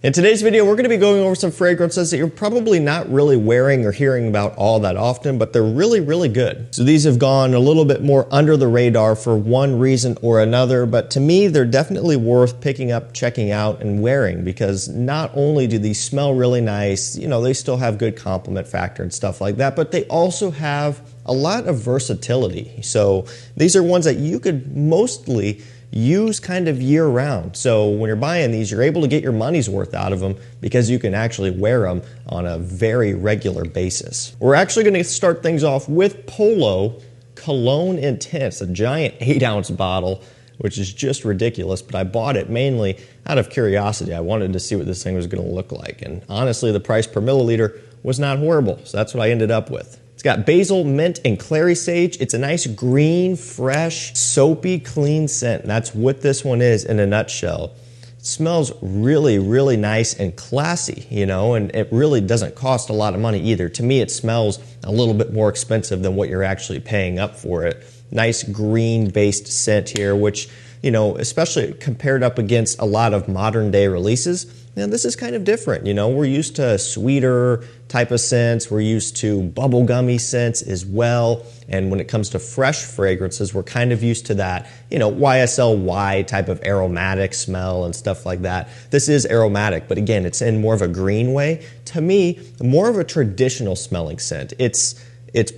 In today's video, we're going to be going over some fragrances that you're probably not really wearing or hearing about all that often, but they're really, really good. So these have gone a little bit more under the radar for one reason or another, but to me, they're definitely worth picking up, checking out, and wearing because not only do these smell really nice, you know, they still have good compliment factor and stuff like that, but they also have a lot of versatility. So these are ones that you could mostly use kind of year round. So when you're buying these, you're able to get your money's worth out of them because you can actually wear them on a very regular basis. We're actually going to start things off with Polo Cologne Intense, a giant 8-ounce bottle, which is just ridiculous, but I bought it mainly out of curiosity. I wanted to see what this thing was going to look like, and honestly, the price per milliliter was not horrible, so that's what I ended up with. It's got basil, mint, and clary sage. It's a nice green, fresh, soapy, clean scent. And that's what this one is in a nutshell. It smells really, really nice and classy, you know, and it really doesn't cost a lot of money either. To me, it smells a little bit more expensive than what you're actually paying up for it. Nice green-based scent here, which, you know, especially compared up against a lot of modern-day releases, now this is kind of different. You know, we're used to sweeter type of scents. We're used to bubblegummy scents as well. And when it comes to fresh fragrances, we're kind of used to that, you know, YSL-Y type of aromatic smell and stuff like that. This is aromatic, but again, it's in more of a green way. To me, more of a traditional smelling scent. It's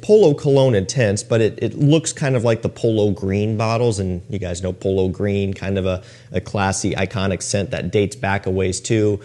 Polo Cologne Intense, but it looks kind of like the Polo Green bottles, and you guys know Polo Green, kind of a classy, iconic scent that dates back a ways too,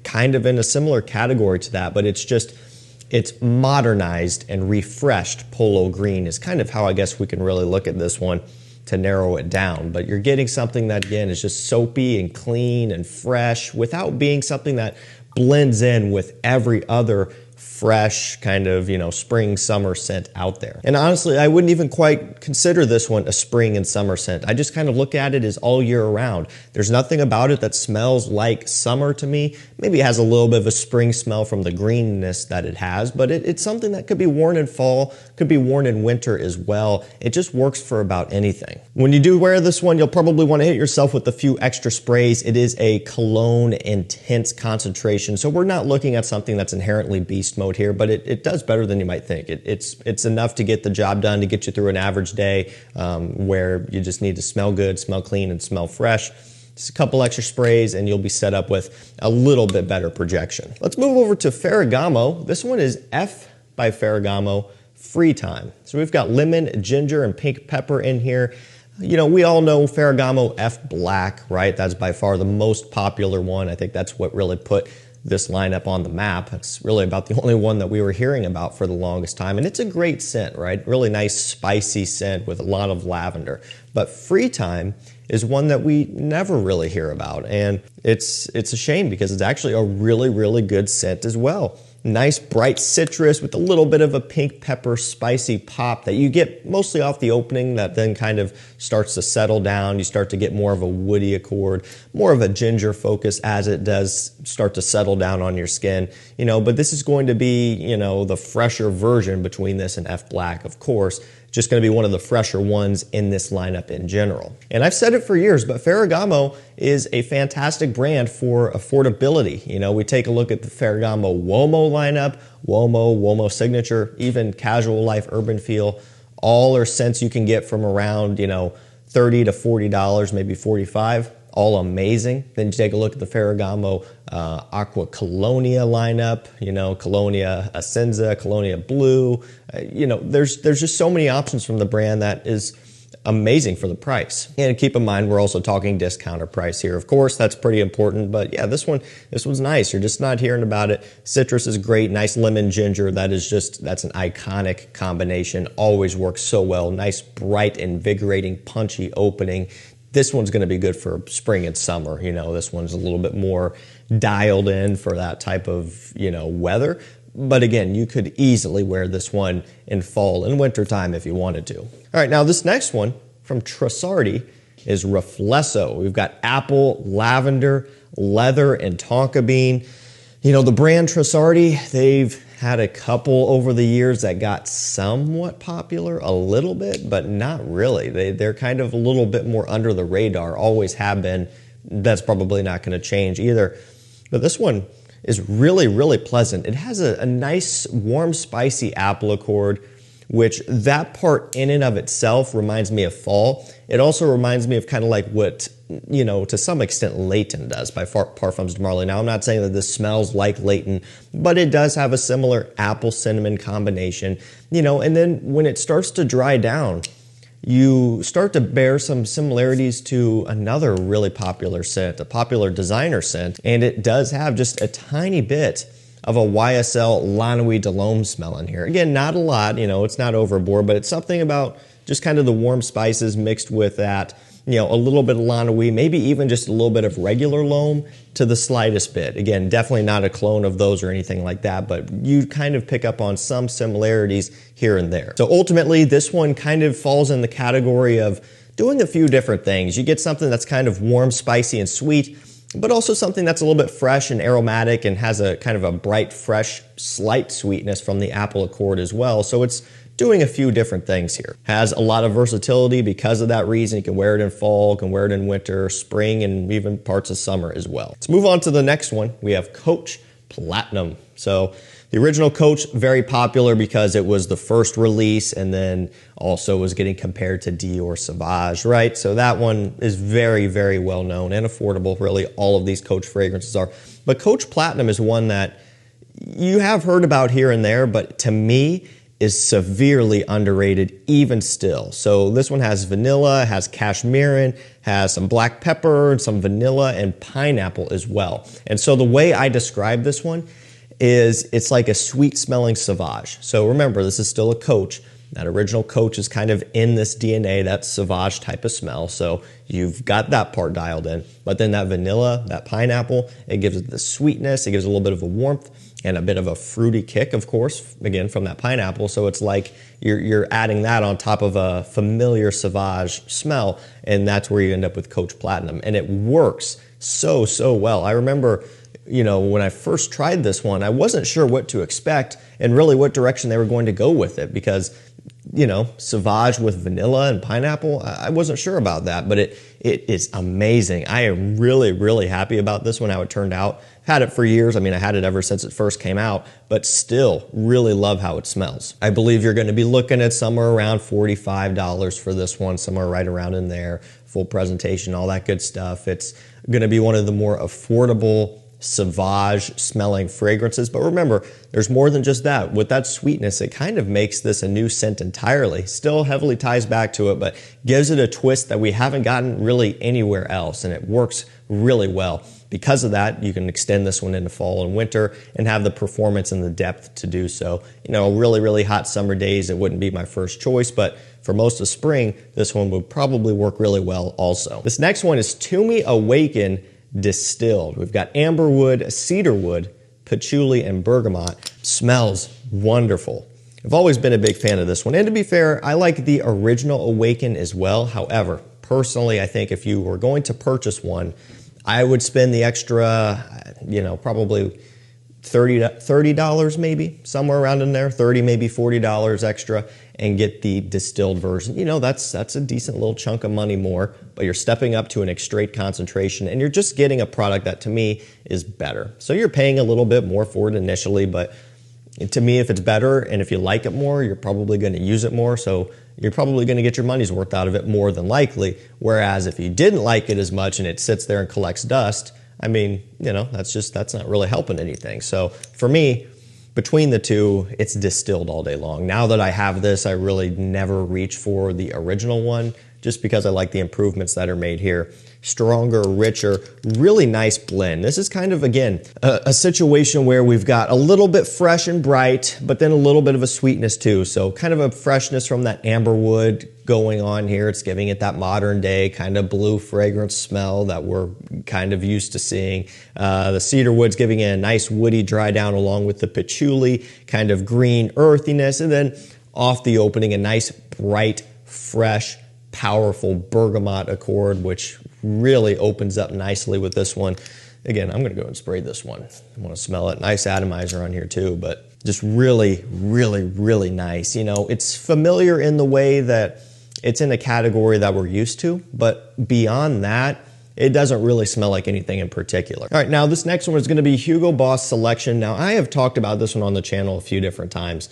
kind of in a similar category to that, but it's modernized and refreshed Polo Green is kind of how I guess we can really look at this one to narrow it down. But you're getting something that, again, is just soapy and clean and fresh without being something that blends in with every other fresh kind of, you know, spring, summer scent out there. And honestly, I wouldn't even quite consider this one a spring and summer scent. I just kind of look at it as all year round. There's nothing about it that smells like summer to me. Maybe it has a little bit of a spring smell from the greenness that it has, but it's something that could be worn in fall, could be worn in winter as well. It just works for about anything. When you do wear this one, you'll probably want to hit yourself with a few extra sprays. It is a Cologne Intense concentration, so we're not looking at something that's inherently beast mode here, but it does better than you might think. It's enough to get the job done, to get you through an average day where you just need to smell good, smell clean, and smell fresh. Just a couple extra sprays and you'll be set up with a little bit better projection. Let's move over to Ferragamo. This one is F by Ferragamo Free Time. So we've got lemon, ginger, and pink pepper in here. You know, we all know Ferragamo F Black, right? That's by far the most popular one. I think that's what really put this lineup on the map. It's really about the only one that we were hearing about for the longest time, and it's a great scent, right? Really nice spicy scent with a lot of lavender. But Free Time is one that we never really hear about, and it's a shame because it's actually a really, really good scent as well. Nice bright citrus with a little bit of a pink pepper spicy pop that you get mostly off the opening that then kind of starts to settle down. You start to get more of a woody accord, more of a ginger focus as it does start to settle down on your skin. You know, but this is going to be, you know, the fresher version between this and F Black, of course. Just going to be one of the fresher ones in this lineup in general. And I've said it for years, but Ferragamo is a fantastic brand for affordability. You know, we take a look at the Ferragamo Uomo lineup, Uomo Signature, even Casual Life Urban Feel. All are scents you can get from around, you know, $30 to $40, maybe $45. All amazing. Then you take a look at the Ferragamo Aqua Colonia lineup, you know, Colonia Ascenza, Colonia Blue. You know, there's just so many options from the brand that is amazing for the price. And keep in mind, we're also talking discounter price here. Of course, that's pretty important, but yeah, this one's nice. You're just not hearing about it. Citrus is great. Nice lemon ginger. That's an iconic combination. Always works so well. Nice, bright, invigorating, punchy opening. This one's going to be good for spring and summer. You know, this one's a little bit more dialed in for that type of, you know, weather. But again, you could easily wear this one in fall and winter time if you wanted to. All right, now this next one from Trussardi is Riflesso. We've got apple, lavender, leather, and tonka bean. You know, the brand Trussardi, they've had a couple over the years that got somewhat popular, a little bit, but not really. They're kind of a little bit more under the radar, always have been. That's probably not going to change either. But this one is really, really pleasant. It has a nice, warm, spicy apple accord, which that part in and of itself reminds me of fall. It also reminds me of kind of like what, you know, to some extent Leighton does by Parfums de Marly. Now, I'm not saying that this smells like Leighton, but it does have a similar apple cinnamon combination, you know, and then when it starts to dry down, you start to bear some similarities to another really popular scent, a popular designer scent, and it does have just a tiny bit of a YSL La Nuit de l'Homme smell in here. Again, not a lot, you know, it's not overboard, but it's something about just kind of the warm spices mixed with that, you know, a little bit of La Nuit, maybe even just a little bit of regular L'Homme to the slightest bit. Again, definitely not a clone of those or anything like that, but you kind of pick up on some similarities here and there. So ultimately, this one kind of falls in the category of doing a few different things. You get something that's kind of warm, spicy, and sweet, but also something that's a little bit fresh and aromatic and has a kind of a bright, fresh, slight sweetness from the apple accord as well. So it's doing a few different things here. Has a lot of versatility because of that reason. You can wear it in fall, you can wear it in winter, spring, and even parts of summer as well. Let's move on to the next one. We have Coach Platinum. So the original Coach, very popular because it was the first release and then also was getting compared to Dior Sauvage, right? So that one is very, very well known and affordable. Really, all of these Coach fragrances are. But Coach Platinum is one that you have heard about here and there, but to me, is severely underrated even still. So this one has vanilla, has cashmere, has some black pepper, some vanilla, and pineapple as well. And so the way I describe this one is it's like a sweet smelling Sauvage. So remember, this is still a Coach. That original Coach is kind of in this DNA, that Sauvage type of smell. So you've got that part dialed in. But then that vanilla, that pineapple, it gives it the sweetness, it gives it a little bit of a warmth and a bit of a fruity kick, of course, again, from that pineapple. So it's like you're adding that on top of a familiar Sauvage smell, and that's where you end up with Coach Platinum. And it works so, so well. I remember, you know, when I first tried this one, I wasn't sure what to expect and really what direction they were going to go with it because, you know, Sauvage with vanilla and pineapple, I wasn't sure about that, but it is amazing. I am really, really happy about this one, how it turned out. Had it for years. I mean, I had it ever since it first came out, but still really love how it smells. I believe you're going to be looking at somewhere around $45 for this one, somewhere right around in there, full presentation, all that good stuff. It's going to be one of the more affordable Sauvage smelling fragrances. But remember, there's more than just that. With that sweetness, it kind of makes this a new scent entirely. Still heavily ties back to it, but gives it a twist that we haven't gotten really anywhere else, and it works really well. Because of that, you can extend this one into fall and winter and have the performance and the depth to do so. You know, really, really hot summer days, it wouldn't be my first choice, but for most of spring, this one would probably work really well also. This next one is Tumi Awaken Distilled. We've got amberwood, cedarwood, patchouli, and bergamot. Smells wonderful. I've always been a big fan of this one. And to be fair, I like the original Awaken as well. However, personally, I think if you were going to purchase one, I would spend the extra, you know, probably $30 maybe, somewhere around in there, $30, maybe $40 extra, and get the distilled version. You know, that's a decent little chunk of money more, but you're stepping up to an extrait concentration, and you're just getting a product that to me is better. So you're paying a little bit more for it initially, but to me, if it's better and if you like it more, you're probably going to use it more. So you're probably going to get your money's worth out of it more than likely. Whereas if you didn't like it as much and it sits there and collects dust, I mean, you know, that's not really helping anything. So for me, between the two, it's distilled all day long. Now that I have this, I really never reach for the original one just because I like the improvements that are made here. Stronger, richer, really nice blend. This is kind of, again, a situation where we've got a little bit fresh and bright, but then a little bit of a sweetness too. So kind of a freshness from that amberwood going on here. It's giving it that modern day kind of blue fragrance smell that we're kind of used to seeing. The cedarwood's giving it a nice woody dry down along with the patchouli, kind of green earthiness, and then off the opening, a nice bright, fresh, powerful bergamot accord, which really opens up nicely with this one. Again, I'm going to go and spray this one. I want to smell it. Nice atomizer on here too, but just really, really, really nice. You know, it's familiar in the way that it's in a category that we're used to, but beyond that, it doesn't really smell like anything in particular. All right, now this next one is going to be Hugo Boss Selection. Now I have talked about this one on the channel a few different times.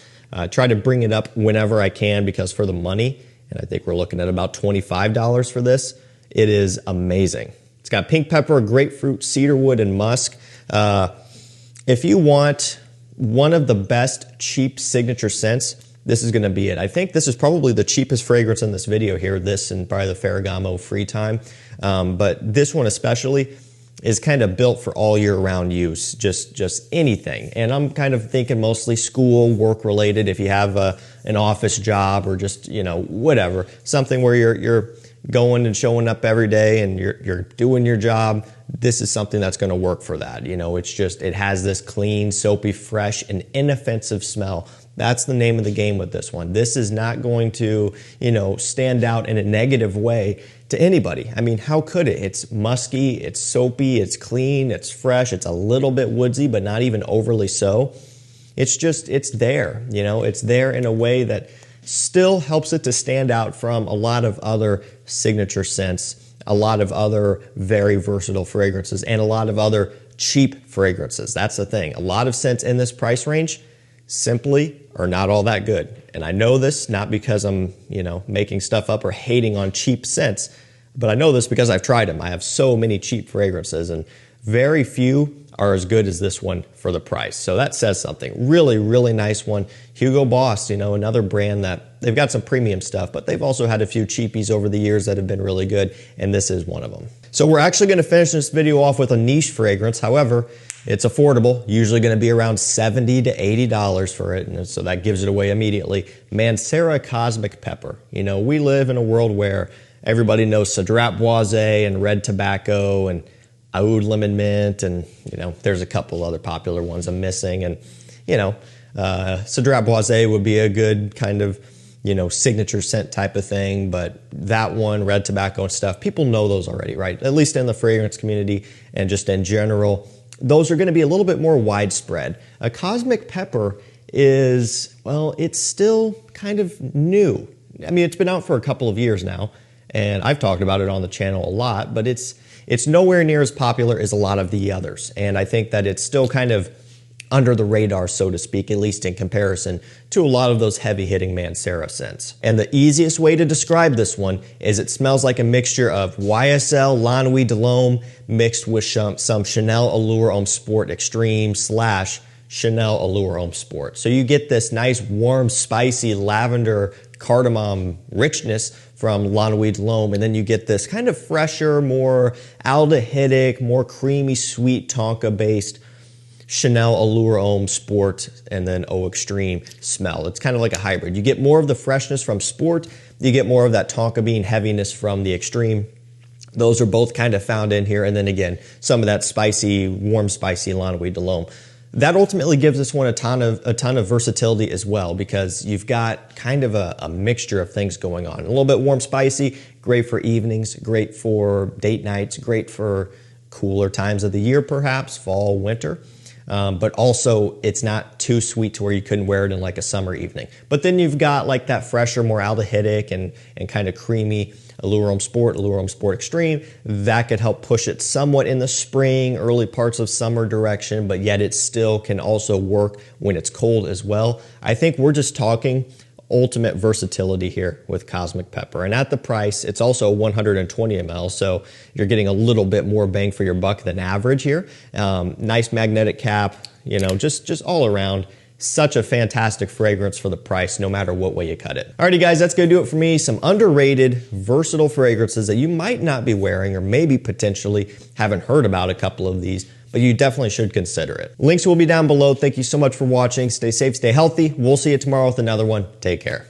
Try to bring it up whenever I can because for the money, and I think we're looking at about $25 for this, it is amazing. It's got pink pepper, grapefruit, cedarwood, and musk. If you want one of the best cheap signature scents, this is going to be it. I think this is probably the cheapest fragrance in this video here, this and probably the Ferragamo Free Time. But this one especially is kind of built for all year round use, just anything. And I'm kind of thinking mostly school, work related, if you have an office job or just, you know, whatever, something where you're going and showing up every day and you're doing your job. This is something that's going to work for that. You know, it's just, it has this clean, soapy, fresh, and inoffensive smell. That's the name of the game with this one. This is not going to, you know, stand out in a negative way to anybody. I mean, how could it? It's musky, it's soapy, it's clean, it's fresh, it's a little bit woodsy, but not even overly so. It's just, it's there, you know, it's there in a way that still helps it to stand out from a lot of other signature scents, a lot of other very versatile fragrances, and a lot of other cheap fragrances. That's the thing. A lot of scents in this price range simply are not all that good. And I know this not because I'm, you know, making stuff up or hating on cheap scents, but I know this because I've tried them. I have so many cheap fragrances and very few are as good as this one for the price. So that says something. Really, really nice one. Hugo Boss, you know, another brand that they've got some premium stuff, but they've also had a few cheapies over the years that have been really good, and this is one of them. So we're actually going to finish this video off with a niche fragrance. However, it's affordable, usually going to be around $70 to $80 for it, and so that gives it away immediately. Mancera Cosmic Pepper. You know, we live in a world where everybody knows Cedrat Boise and red tobacco and Oud Lemon Mint, and you know, there's a couple other popular ones I'm missing, and you know, Cedrat Boise would be a good kind of, you know, signature scent type of thing, but that one, red tobacco and stuff, people know those already, right? At least in the fragrance community and just in general, those are going to be a little bit more widespread. A Cosmic Pepper is, well, it's still kind of new. I mean, it's been out for a couple of years now, and I've talked about it on the channel a lot, but it's nowhere near as popular as a lot of the others. And I think that it's still kind of under the radar, so to speak, at least in comparison to a lot of those heavy-hitting Mancera scents. And the easiest way to describe this one is it smells like a mixture of YSL La Nuit de l'Homme mixed with some Chanel Allure Homme Sport Extreme / Chanel Allure Homme Sport. So you get this nice, warm, spicy lavender cardamom richness from La Nuit de l'Homme, and then you get this kind of fresher, more aldehydic, more creamy, sweet tonka-based Chanel Allure Homme Sport and then Eau Extreme smell. It's kind of like a hybrid. You get more of the freshness from Sport, you get more of that tonka bean heaviness from the Extreme. Those are both kind of found in here, and then again, some of that spicy, warm, spicy La Nuit de l'Homme. That ultimately gives this one a ton of versatility as well, because you've got kind of a mixture of things going on. A little bit warm, spicy, great for evenings, great for date nights, great for cooler times of the year, perhaps fall, winter. But also it's not too sweet to where you couldn't wear it in like a summer evening. But then you've got like that fresher, more aldehydic and kind of creamy Allure Homme Sport, Allure Homme Sport Extreme. That could help push it somewhat in the spring, early parts of summer direction, but yet it still can also work when it's cold as well. I think we're just talking ultimate versatility here with Cosmic Pepper. And at the price, it's also 120 ml, so you're getting a little bit more bang for your buck than average here. Nice magnetic cap, you know, just all around. Such a fantastic fragrance for the price, no matter what way you cut it. Alrighty guys, that's gonna do it for me. Some underrated, versatile fragrances that you might not be wearing or maybe potentially haven't heard about a couple of these, but you definitely should consider it. Links will be down below. Thank you so much for watching. Stay safe, stay healthy. We'll see you tomorrow with another one. Take care.